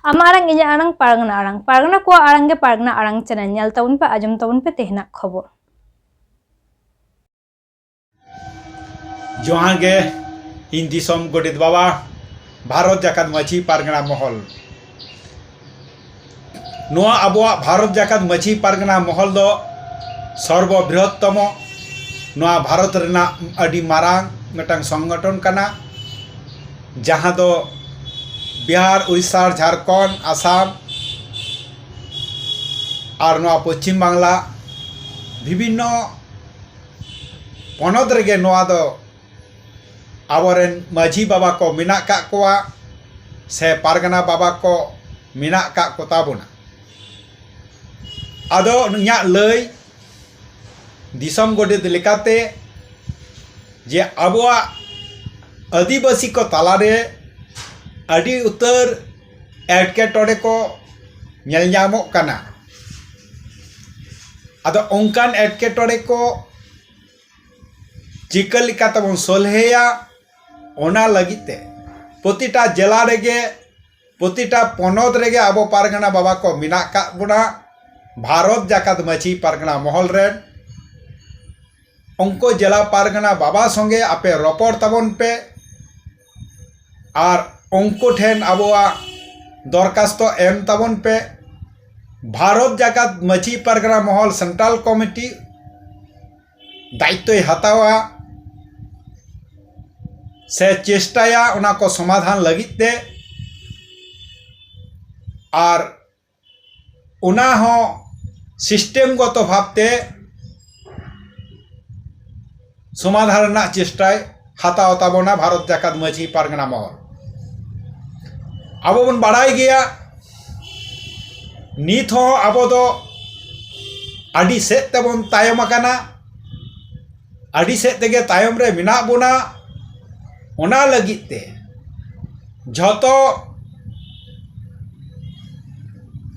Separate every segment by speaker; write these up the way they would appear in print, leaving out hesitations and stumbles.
Speaker 1: आमा आड़ांग इᱧᱟᱹᱜ आड़ांग पारगना को आड़ांग गे पारगना आड़ांग चैनल ᱧᱮᱞ ᱛᱟᱵᱚᱱ ᱯᱮ आजम ᱛᱟᱵᱚᱱ ᱯᱮ ᱛᱮᱦᱮᱧᱟᱜ खबर।
Speaker 2: जोहार गे इन दिसोम गोडेत बाबा भारत जाकात माछी पारगना महल नोआ आबोआ भारत जाकात माछी पारगना महल दो सर्वबृहत्तम नोआ भारत रेना अडी मारांग मिटांग संगठन कना जहां दो बिहार उड़ीसा झारखंड आसाम और नोआ पश्चिम बांग्ला विभिन्न पनत रेगे नोआ दो आबोरेन माझी बाबा को मिना का कोआ से पारगना बाबा को मिना का को ताबोना आदो नुया लय दिसम गोडेत लेकाते जे आबोआ आदिवासी को तालारे अडी उतर एटकेटोड़े को नेलजामो कना आदो ओंकान एटकेटोड़े को चिकल लिकातबन सोलहेया ओना लगिते प्रतिटा जिला रेगे प्रतिटा पनत रेगे आबो पारगना बाबा को मिना का बुना भारत जाकात माछी पारगना महल रेन उनको जिला पारगना बाबा संगे आपे रपड़ तबन पे और उनको ठेन आबोआ दरखास्त एम तबन पे भारत जाकात माछी पारगना महल सेंट्रल कमिटी दायित्व हतावा से चेष्टाया उना को समाधान लगिते और उना हो सिस्टेम गत भावते समाधान ना चेष्टाय हताव ताबोना भारत जाकात माछी पारगना महल आबो बन बाड़ाई गया नित हो आबो दो आडी सेत तेबन तायम आकाना आडी सेत तेगे तायम रे मिना बोना ओना लगिते झतो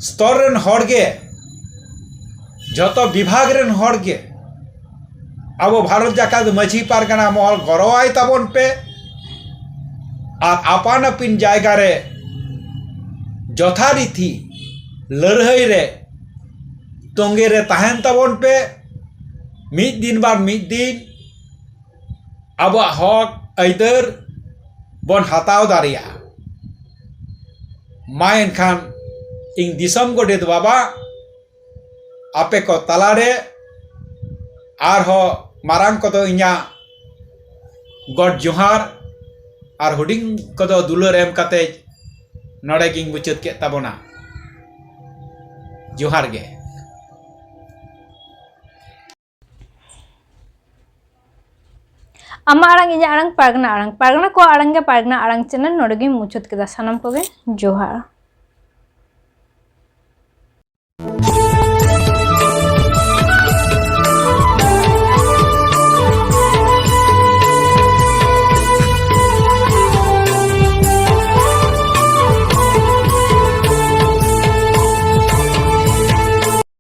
Speaker 2: स्तर रेन हड़गे झतो विभाग रेन हड़गे आबो भारत जाकात माछी पारगना महल गरवाई ताबन पे और आपान आपिन जायगा रे यथारीति लड़ाई रे तोंगे रे ताहेन ताबन पे मिद दिन बार मिद दिन आबो हक आइदर बन हताव दारिया मा एनखान इन दिसम गोडेत बाबा आपे को तलारे आर हो मारांग को दो इन्या गॉड जोहार और हुडिंग को दो दुलर एम कते नोड़े गिंग मुचत के ताबोना जोहार गे
Speaker 1: आमा आड़ांग इᱧᱟᱹᱜ आड़ांग पारगना को आड़ांग गे पारगना आड़ांग चैनल नोड़े गे मुचाद केदा सानाम कोगे जोहार।